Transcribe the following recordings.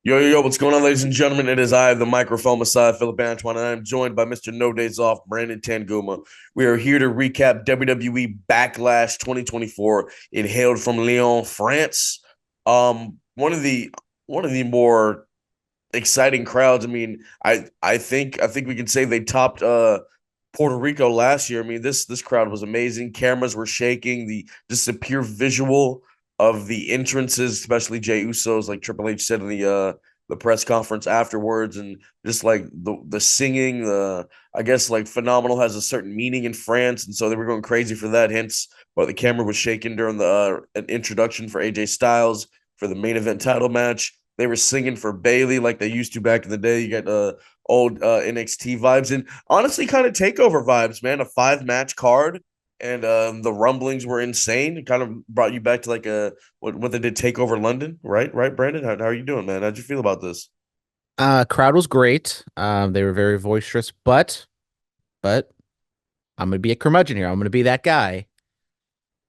Yo, what's going on, ladies and gentlemen? It is I, the microphone Messiah, Phillip and Brandon, and I'm joined by Mr. No Days Off, Brandon Tanguma. We are here to recap WWE Backlash 2024. It hailed from Lyon, France. One of the more exciting crowds. I mean, I think we can say they topped Puerto Rico last year. I mean, this crowd was amazing. Cameras were shaking. The pure visual of the entrances, especially Jey Uso's, like Triple H said in the press conference afterwards, and just like the singing, the I guess like phenomenal has a certain meaning in France, and so they were going crazy for that. Hence, but the camera was shaking during the an introduction for AJ Styles for the main event title match. They were singing for Bailey like they used to back in the day. You got old NXT vibes and honestly kind of takeover vibes, man. A 5 match card and the rumblings were insane. It kind of brought you back to like a what they did Takeover London, right? Right, Brandon? How are you doing, man? How'd you feel about this? Crowd was great. They were very boisterous, but I'm gonna be a curmudgeon here. I'm gonna be that guy.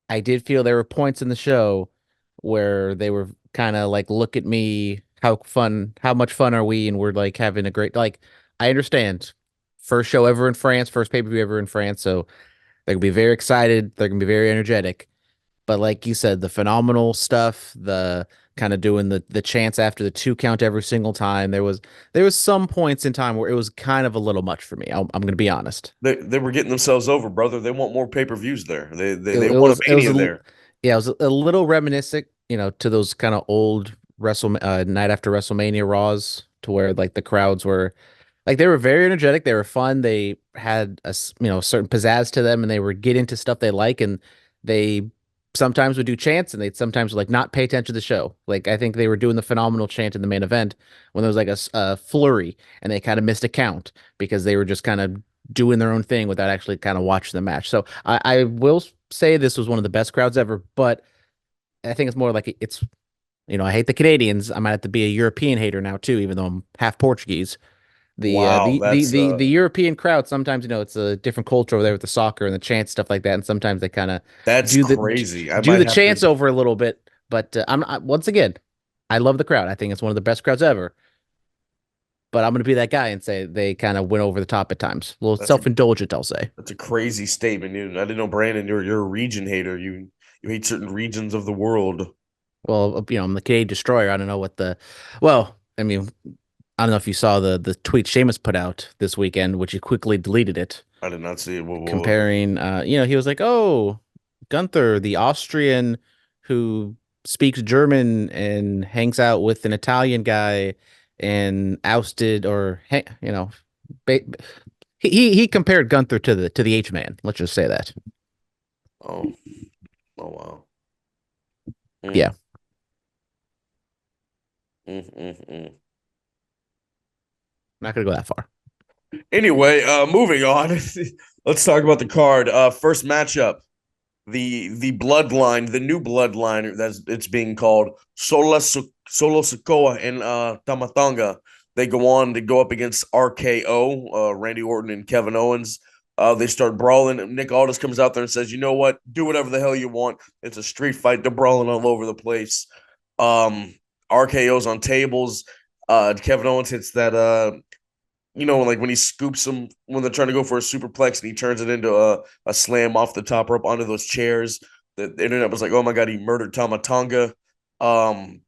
I did feel there were points in the show where they were kind of like, look at me, how much fun are we? And we're like having a great I understand. First show ever in France, first pay-per-view ever in France, so they're gonna be very excited, they're gonna be very energetic. But like you said, the phenomenal stuff, the kind of doing the chants after the 2 count every single time. There was some points in time where it was kind of a little much for me. I'm going to be honest. They were getting themselves over, brother. They want more pay-per-views there. They It want was a it was mania there. yeah, it was a little reminiscent, to those kind of old night after WrestleMania Raws, to where like the crowds were like they were very energetic, they were fun, they had a certain pizzazz to them, and they would get into stuff they like, and they sometimes would do chants, and they'd sometimes like not pay attention to the show. Like I think they were doing the phenomenal chant in the main event when there was like a flurry, and they kind of missed a count because they were just kind of doing their own thing without actually kind of watching the match. So I will say this was one of the best crowds ever, but I think it's more like I hate the Canadians. I might have to be a European hater now too, even though I'm half Portuguese. The uh Wow, the the that's the the European crowd, sometimes it's a different culture over there with the soccer and the chants, stuff like that, and sometimes they kind of that's do the crazy. I do might the have chants to. over a little bit. But once again, I love the crowd. I think it's one of the best crowds ever. But I'm gonna be that guy and say they kind of went over the top at times. A little That's a self-indulgent, I'll say. that's a crazy statement, dude. I didn't know, Brandon. You're a region hater. You hate certain regions of the world. Well, I'm the Canadian Destroyer. I don't know what the well, I mean, I don't know if you saw the tweet Sheamus put out this weekend, which he quickly deleted it, I did not see it. Whoa. comparing he was like, "Oh, Gunther, the Austrian who speaks German and hangs out with an Italian guy and ousted or ba he compared Gunther to the H-Man. Let's just say that. Oh, oh wow. Mm, Yeah. mm. Not gonna go that far. Anyway, moving on. Let's talk about the card. First matchup. The bloodline, the new bloodline that's it's being called Solo Sokoa and Tamatanga. They go on to go up against RKO, Randy Orton and Kevin Owens. They start brawling. Nick Aldis comes out there and says, "You know what? Do whatever the hell you want. It's a street fight. They're brawling all over the place." Um, RKO's on tables. Kevin Owens hits that like when he scoops them when they're trying to go for a superplex and he turns it into a slam off the top rope onto those chairs. The internet was like, "Oh my god, he murdered Tamatonga." Um,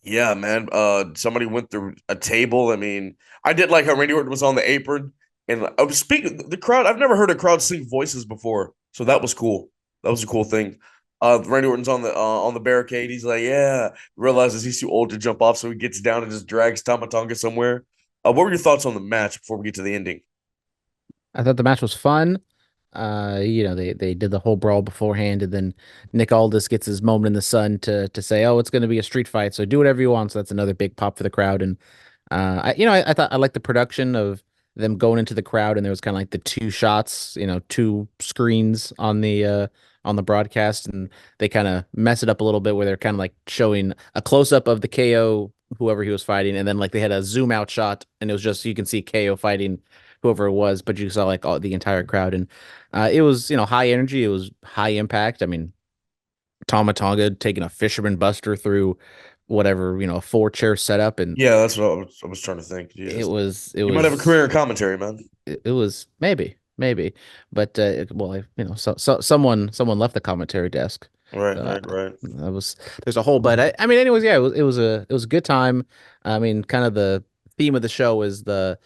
yeah, man. Somebody went through a table. I mean, I did like how Randy Orton was on the apron, and I was speaking the crowd. I've never heard a crowd sing voices before, so that was cool. That was a cool thing. Randy Orton's on the barricade. He's like, "Yeah." Realizes he's too old to jump off, so he gets down and just drags Tamatonga somewhere. What were your thoughts on the match before we get to the ending? I thought the match was fun. They did the whole brawl beforehand, and then Nick Aldis gets his moment in the sun to say, "Oh, it's going to be a street fight, so do whatever you want." So that's another big pop for the crowd. And I thought I liked the production of them going into the crowd, and there was kind of like the two shots, two screens on the broadcast, and they kind of mess it up a little bit where they're kind of like showing a close up of the KO whoever he was fighting, and then like they had a zoom out shot, and it was just you can see KO fighting whoever it was, but you saw like all the entire crowd, and it was high energy, it was high impact. I mean, Tama Tonga taking a fisherman buster through whatever, a 4-chair setup, and Yeah, that's what I was trying to think. it Jesus, was it you might have a was career in commentary, man. it was maybe, but well, someone left the commentary desk. Right, So right, right. that was there's a whole, but I mean, anyways, yeah, it was a good time. I mean, kind of the theme of the show is the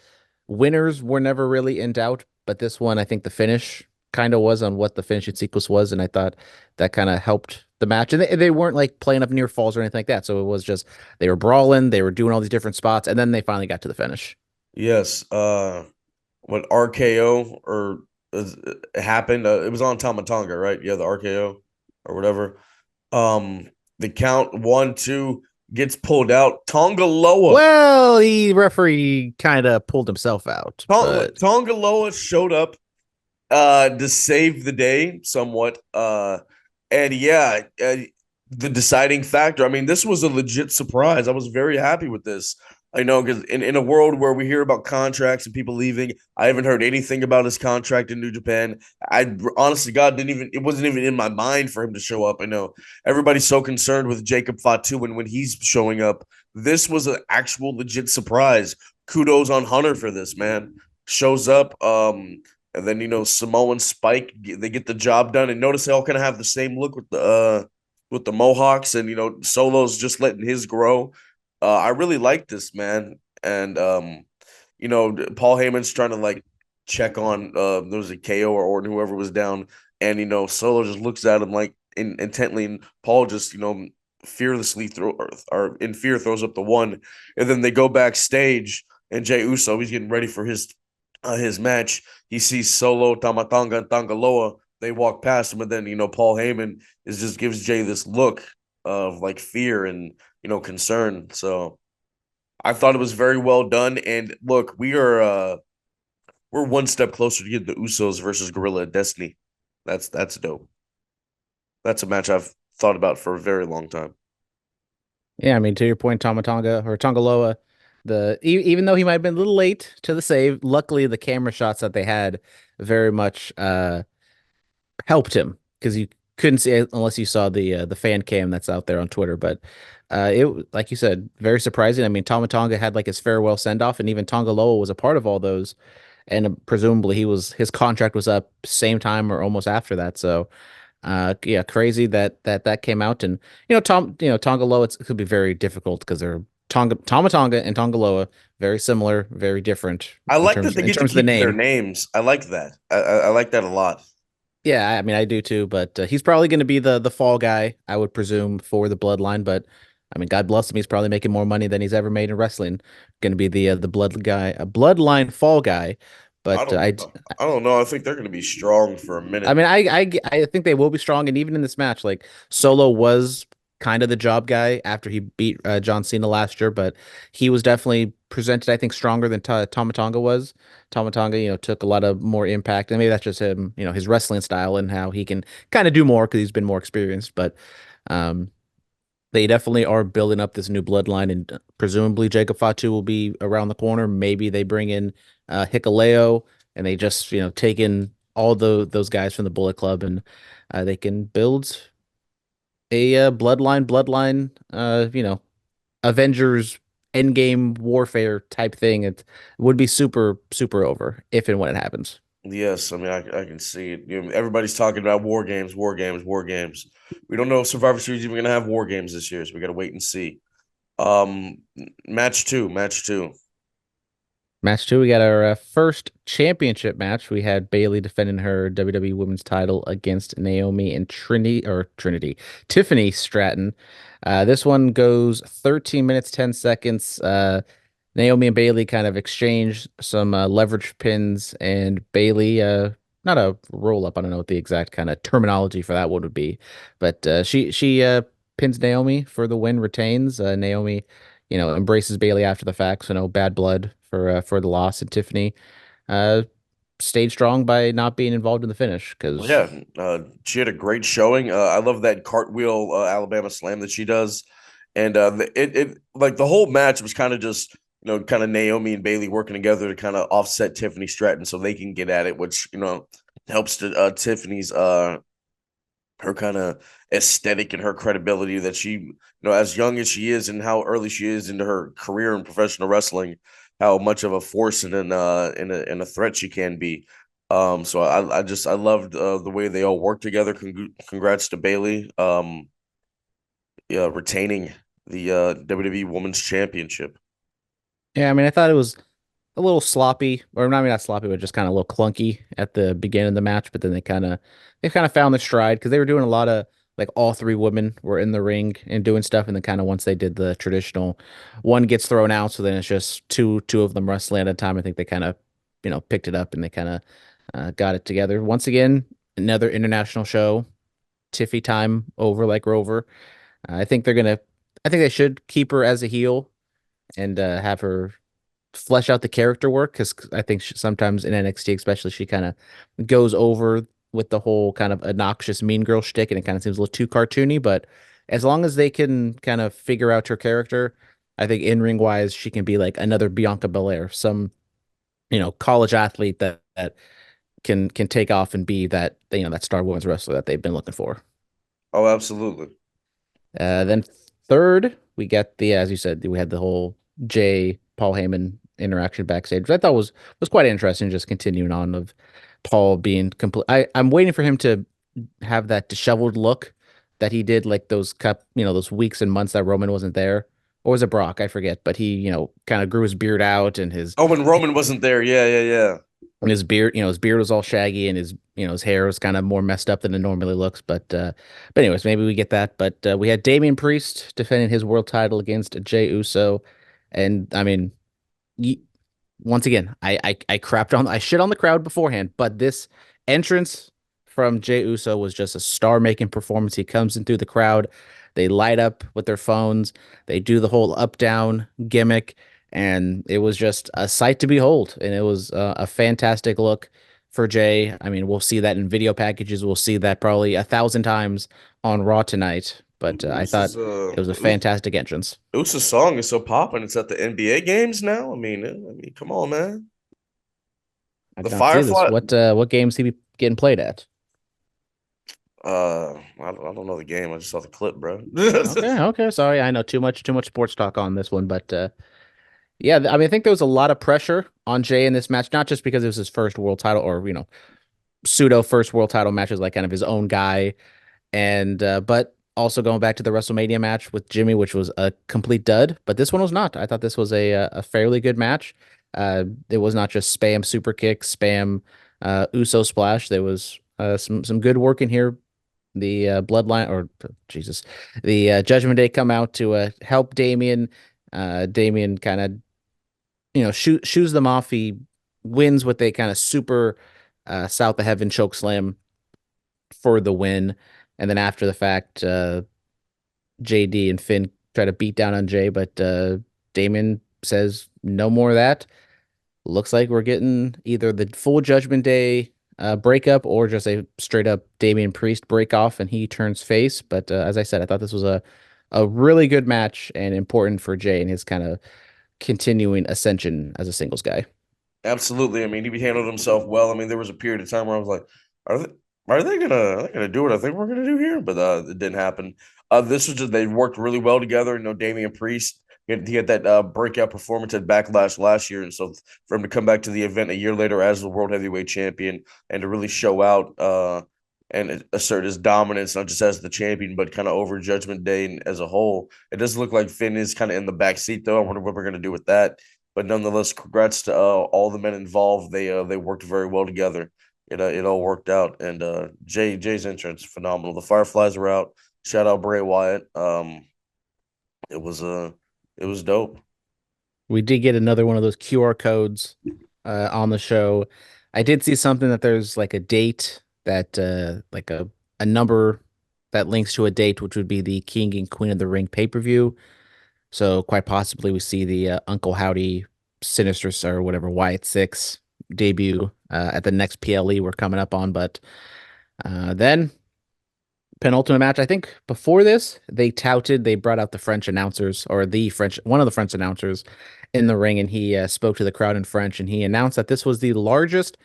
winners were never really in doubt, but this one, I think the finish kind of was on what the finishing sequence was, and I thought that kind of helped the match. And they weren't like playing up near falls or anything like that, so it was just they were brawling, they were doing all these different spots, and then they finally got to the finish. Yes. What RKO or it happened? It was on Tamatonga, right? Yeah, the RKO or whatever. The count 1, 2 gets pulled out. Tonga Loa. Well, the referee kind of pulled himself out, but Tonga Loa showed up to save the day somewhat. And yeah, the deciding factor. I mean, this was a legit surprise. I was very happy with this. I know because in a world where we hear about contracts and people leaving, I haven't heard anything about his contract in New Japan. I honestly, God, didn't even it wasn't even in my mind for him to show up. I know everybody's so concerned with Jacob Fatu and when he's showing up. This was an actual legit surprise. Kudos on Hunter for this, man. Shows up. And then Samoan Spike, they get the job done. And notice they all kind of have the same look with the Mohawks, and Solo's just letting his grow. I really like this, man. And Paul Heyman's trying to like check on there was a KO or Orton, whoever was down, and Solo just looks at him like intently, and Paul just fearlessly or in fear throws up the one, and then they go backstage, and Jey Uso, he's getting ready for his match. He sees Solo, Tamatanga, and Tangaloa. They walk past him, and then Paul Heyman is just gives Jay this look of like fear and concern. So I thought it was very well done. And look, we're one step closer to getting the Usos versus Gorilla Destiny. That's dope. That's a match I've thought about for a very long time. yeah, I mean, to your point, Tomatonga or Tongaloa, even though he might have been a little late to the save, luckily the camera shots that they had very much helped him because you couldn't see it unless you saw the fan cam that's out there on Twitter. But like you said, very surprising. I mean, Tomatonga had like his farewell send off, and even Tongaloa was a part of all those, and presumably his contract was up same time or almost after that. So yeah, crazy that came out. And Tongaloa, it could be very difficult because they're Tomatonga and Tongaloa very similar, very different I in like that terms they in get to terms of the keep their name. names. I like that. I like that a lot. Yeah, I mean, I do too, but he's probably going to be the fall guy, I would presume, for the bloodline. But I mean, God bless him, he's probably making more money than he's ever made in wrestling. Going to be the blood guy, a bloodline fall guy. I But don't I don't know. I think they're going to be strong for a I minute. mean, I think they will be strong, and even in this match, like Solo was kind of the job guy after he beat John Cena last year, but he was definitely presented, I think, stronger than Tomatonga was. Tomatonga, took a lot of more impact, and maybe that's just him, his wrestling style and how he can kind of do more because he's been more experienced. But um, they definitely are building up this new bloodline, and presumably Jacob Fatu will be around the corner. Maybe they bring in Hikuleo, and they just take in all those guys from the Bullet Club, and they can build a bloodline, Avengers Endgame warfare type thing. It would be super super over if and when it happens. Yes, I mean I can see it. Everybody's talking about war games, war games, war games. We don't know if Survivor Series even going to have war games this year, so we got to wait and see. Um, match two. Match two, we got our first championship match. We had Bailey defending her WWE Women's title against Naomi and Tiffany Stratton. This one goes 13 minutes, 10 seconds. Naomi and Bailey kind of exchange some leverage pins, and Bailey, not a roll up. I don't know what the exact kind of terminology for that one would be, but she pins Naomi for the win, retains. Naomi, embraces Bailey after the fact, so no bad blood for the loss. And Tiffany uh stayed strong by not being involved in the finish Well, because yeah, she had a great showing. I love that cartwheel Alabama slam that she does, and it like the whole match was kind of just kind of Naomi and Bailey working together to kind of offset Tiffany Stratton so they can get at it, which helps to Tiffany's her kind of aesthetic and her credibility that she, as young as she is and how early she is into her career in professional wrestling, how much of a force and a threat she can be. So I loved the way they all worked together. Congrats to Bailey, yeah, retaining the WWE Women's Championship. Yeah, I mean, I thought it was a little sloppy, or not, I mean, not sloppy, but just kind of a little clunky at the beginning of the match. But then they kind of found the stride because they were doing a lot of like all three women were in the ring and doing stuff, and then kind of once they did the traditional one gets thrown out, so then it's just two of them wrestling at a time. I think they kind of picked it up and they kind of got it together. Once again, another international show, Tiffy time over like Rover. I think they're gonna. I think they should keep her as a heel and have her flesh out the character work because I think sometimes in NXT, especially, she kind of goes over with the whole kind of obnoxious mean girl shtick, and it kind of seems a little too cartoony. But as long as they can kind of figure out her character, I think in ring wise, she can be like another Bianca Belair, some college athlete that can take off and be that that star women's wrestler that they've been looking for. Oh, absolutely. Then third, we get the as you said, we had the whole Jay Paul Heyman interaction backstage, which I thought was quite interesting. Just continuing on of Paul being complete. I'm waiting for him to have that disheveled look that he did like those those weeks and months that Roman wasn't there, or was it Brock? I forget, but he kind of grew his beard out and his Oh, when Roman wasn't there, yeah, yeah, yeah. and his beard was all shaggy and his hair was kind of more messed up than it normally looks. But anyways, maybe we get that. But we had Damian Priest defending his world title against Jey Uso, and I mean, y once again, I shit on the crowd beforehand, but this entrance from Jey Uso was just a star-making performance. He comes in through the crowd, they light up with their phones, they do the whole up-down gimmick, and it was just a sight to behold. And it was a fantastic look for Jey. I mean, we'll see that in video packages. We'll see that probably 1,000 times on Raw tonight. But I thought it was a fantastic entrance. Usa's song is so popping. It's at the NBA games now. Come on, man. I The did not see this. Firefly. What games he be getting played at? I don't know the game. I just saw the clip, bro. Okay, okay. Sorry, I know too much sports talk on this one, but yeah, I mean, I think there was a lot of pressure on Jay in this match, not just because it was his first world title or pseudo first world title matches, like kind of his own guy, and but also going back to the WrestleMania match with Jimmy, which was a complete dud, but this one was not. I thought this was a fairly good match. It was not just spam super kick, spam Uso splash. There was some good work in here. The Bloodline or Jesus, the Judgment Day come out to help Damian. Damian kind of shoos them off. He wins with a kind of super South of Heaven choke slam for the win. And then after the fact, JD and Finn try to beat down on Jay, but Damon says no more of that. Looks like we're getting either the full Judgment Day breakup or just a straight up Damian Priest break off and he turns face. But as I said, I thought this was a really good match and important for Jay and his kind of continuing ascension as a singles guy. Absolutely. I mean, he handled himself well. I mean, there was a period of time where I was like, are they are they gonna do what I think we're gonna do here? But it didn't happen. This was just they worked really well together. Damian Priest, he had that breakout performance at Backlash last year, and so for him to come back to the event a year later as the World Heavyweight Champion and to really show out and assert his dominance, not just as the champion, but kind of over Judgment Day as a whole. It does look like Finn is kind of in the back seat, though. I wonder what we're gonna do with that. But nonetheless, congrats to all the men involved. They worked very well together. It all worked out, and Jay's entrance phenomenal. The Fireflies were out. Shout out Bray Wyatt. It was it was dope. We did get another one of those QR codes on the show. I did see something that there's like a date that like a number that links to a date, which would be the King and Queen of the Ring pay-per-view. So quite possibly we see the Uncle Howdy Sinister or whatever Wyatt Six debut at the next PLE we're coming up on. But then penultimate match. I think before this they brought out the French announcers or one of the French announcers in the ring, and he spoke to the crowd in French, and he announced that this was the largest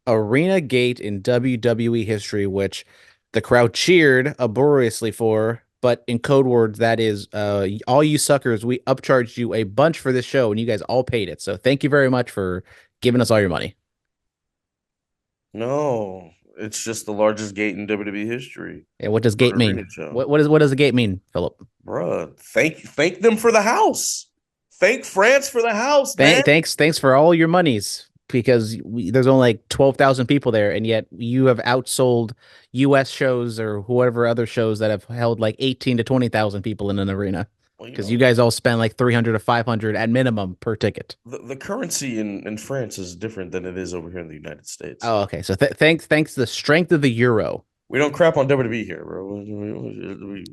arena gate in WWE history, which the crowd cheered uproariously for, but in code words, that is, all you suckers, we upcharged you a bunch for this show, and you guys all paid it. So thank you very much for giving us all your money. No, it's just the largest gate in WWE history And what does for gate an arena mean? show. What does the gate mean, Philip? Bruh, thank them for the house. Thank France for the house, man. Thanks for all your monies because there's only like 12,000 people there, and yet you have outsold U.S. shows or whatever other shows that have held like 18 to 20,000 people in an arena Well, because you guys all spend like 300 to 500 at minimum per ticket. the currency in France is different than it is over here in the United States. Oh, okay. So thanks to the strength of the euro. We don't crap on WWE here, bro.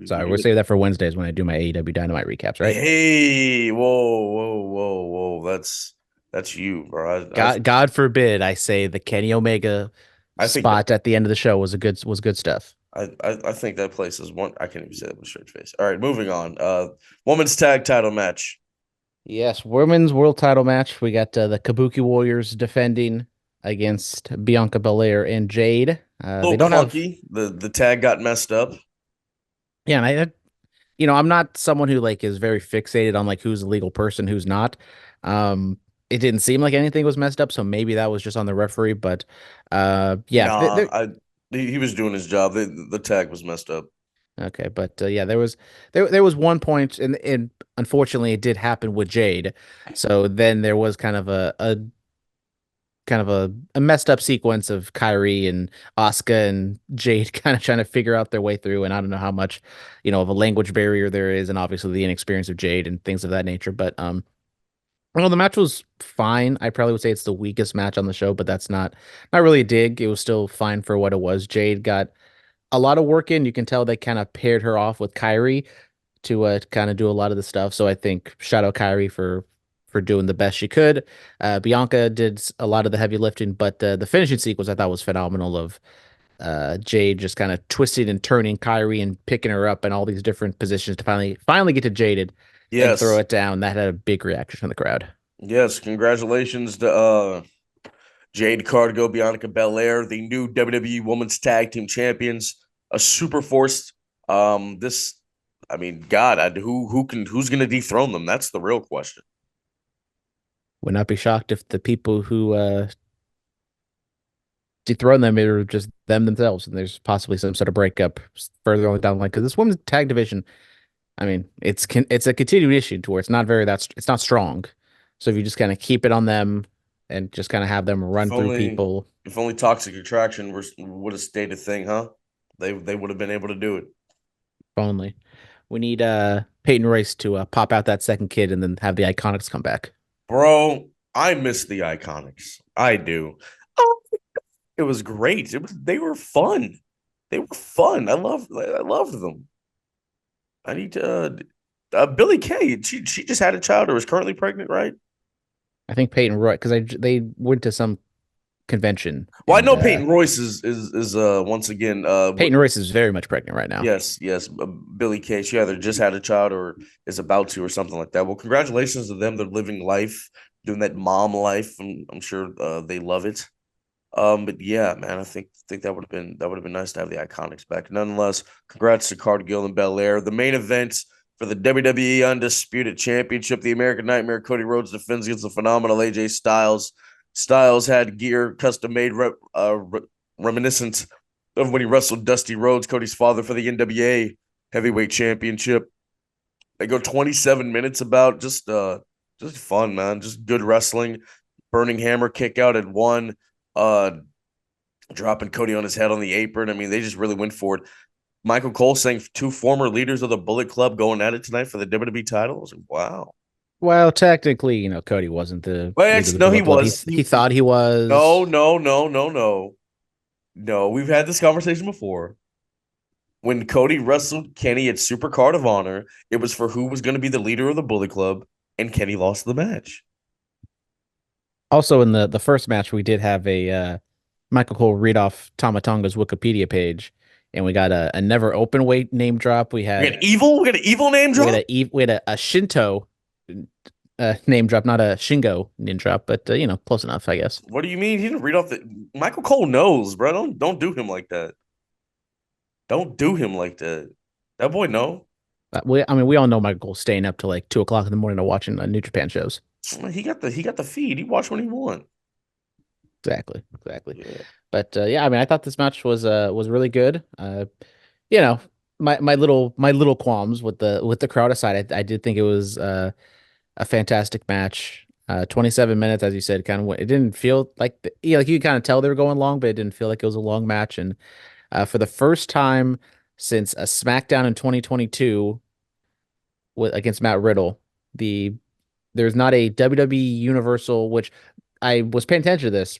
Sorry, we'll save that for Wednesdays when I do my AEW Dynamite recaps, right? Hey, whoa! That's you, bro. God forbid I say the Kenny Omega I think spot at the end of the show was good stuff. I think that place is one. I can't even say that with a straight face. All right, moving on. Women's tag title match. Yes, women's world title match. We got the Kabuki Warriors defending against Bianca Belair and Jade. A They little don't have, clunky. The tag got messed up. yeah, and I'm not someone who like is very fixated on like who's a legal person, who's not. It didn't seem like anything was messed up, so maybe that was just on the referee. But, yeah, Nah, he was doing his job. The tag was messed up. okay, but yeah, there was one point, and unfortunately, it did happen with Jade. So then there was kind of a messed up sequence of Kyrie and Asuka and Jade kind of trying to figure out their way through. And I don't know how much, of a language barrier there is, and obviously the inexperience of Jade and things of that nature. But well, the match was fine. I probably would say it's the weakest match on the show, but that's not really a dig. It was still fine for what it was. Jade got a lot of work in. You can tell they kind of paired her off with Kyrie to kind of do a lot of the stuff. So I think shout out Kyrie for doing the best she could. Bianca did a lot of the heavy lifting, but the finishing sequence I thought was phenomenal of Jade just kind of twisting and turning Kyrie and picking her up in all these different positions to finally get to Jaded and throw Yes, it down. That had a big reaction from the crowd. yes. Congratulations to Jade Cargill, Bianca Belair, the new WWE Women's Tag Team Champions, a super force. This, I mean, God, who's gonna dethrone them? That's the real question. Would not be shocked if the people who dethrone them are just them themselves, and there's possibly some sort of breakup further on down the line. Because this women's tag division, I mean, it's a continued issue to where it's not strong. So if you just kind of keep it on them and just kind of have them If run through only, people, if only Toxic Attraction would have stayed a thing, huh? They would have been able to do it, if only. We need Peyton Royce to pop out that second kid and then have the Iconics come back. bro. I miss the Iconics. I do. Oh, it was great. They were fun. They were fun. I loved them. I need to Billy Kay. She just had a child or is currently pregnant, right? I think Peyton Royce because they went to some convention Well, I and know Peyton Royce is once again Peyton Royce is very much pregnant right now. yes, Billy Kay. She either just had a child or is about to or something like that. Well, congratulations to them. They're living life, doing that mom life. I'm sure they love it. But yeah, man, I think that would have been nice to have the Iconics back. Nonetheless, congrats to Cargill and Belair. The main event for the WWE Undisputed Championship, the American Nightmare Cody Rhodes defends against the phenomenal AJ Styles. Styles had gear custom made, reminiscent of when he wrestled Dusty Rhodes, Cody's father, for the NWA Heavyweight Championship. They go 27 minutes about just fun, man, just good wrestling. Burning Hammer kick out at one. Uh, Dropping Cody on his head on the apron. I mean, they just really went for it. Michael Cole saying two former leaders of the Bullet Club going at it tonight for the WWE title. I was like, wow. Well, technically, Cody wasn't the Well, leader of actually, the no, he Bullet Club. was. He thought he No, was. no, no, no, no. No, we've had this conversation before. When Cody wrestled Kenny at Super Card of Honor, it was for who was going to be the leader of the Bullet Club, and Kenny lost the match. Also, in the first match, we did have a Michael Cole read off Tama Tonga's Wikipedia page, and we got a never open weight name drop. We got evil. We got an evil name drop. We had a Shinto name drop, not a Shingo name drop, but close enough, I guess. What do you mean? He didn't read off the. Michael Cole knows, bro. Don't do him like that. Don't do him like that. That boy, no. I mean, we all know Michael's staying up till like 2 o'clock in the morning to watching New Japan shows. He got the feed. He watched when he won. Exactly, exactly. Yeah. But yeah, I mean, I thought this match was really good. You know, my little qualms with the crowd aside, I did think it was a fantastic match. 27 minutes, as you said, kind of it didn't feel like like you could kind of tell they were going long, but it didn't feel like it was a long match. And for the first time since a SmackDown in 2022 against Matt Riddle, there's not a WWE Universal, which I was paying attention to this.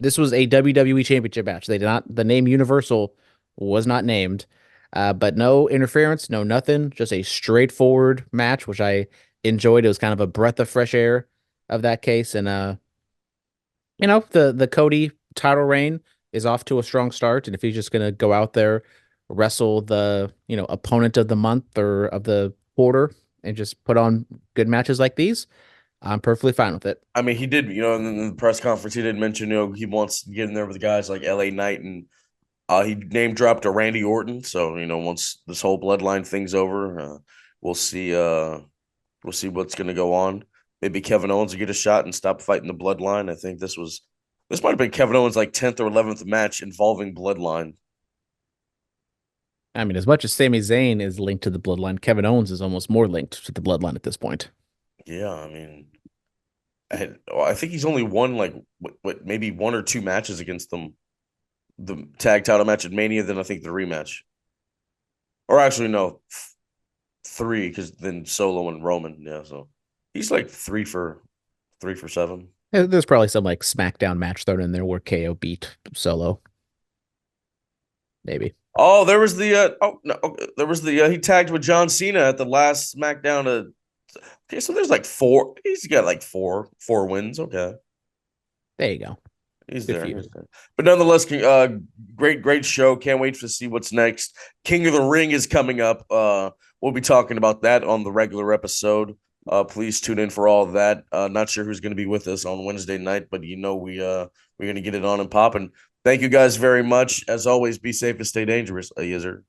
This was a WWE Championship match. They did not, the name Universal was not named, but no interference, no nothing, just a straightforward match, which I enjoyed. It was kind of a breath of fresh air of that case, and the Cody title reign is off to a strong start, and if he's just gonna go out there, wrestle the opponent of the month or of the quarter, and just put on good matches like these, I'm perfectly fine with it. I mean, he did, in the press conference, he did mention, he wants to get in there with the guys like LA Knight, and he name dropped a Randy Orton. So, once this whole bloodline thing's over, we'll see. We'll see what's going to go on. Maybe Kevin Owens will get a shot and stop fighting the bloodline. I think this might have been Kevin Owens' like 10th or 11th match involving bloodline. I mean, as much as Sami Zayn is linked to the bloodline, Kevin Owens is almost more linked to the bloodline at this point. Yeah, I mean, I think he's only won like maybe one or two matches against them. The tag title match at Mania, then I think the rematch. Or actually, no, three, because then Solo and Roman. Yeah, so he's like 3 for 7. There's probably some like SmackDown match thrown in there where KO beat Solo. Maybe. Oh, there was the no, there was the he tagged with John Cena at the last SmackDown. Okay, so there's like four. He's got like four wins. Okay, There you go. he's Good there. for you. He's there. But nonetheless, great show. Can't wait to see what's next. King of the Ring is coming up. We'll be talking about that on the regular episode. Please tune in for all of that. Not sure who's going to be with us on Wednesday night, but we're going to get it on and popping. Thank you guys very much. As always, be safe and stay dangerous. Yes, sir.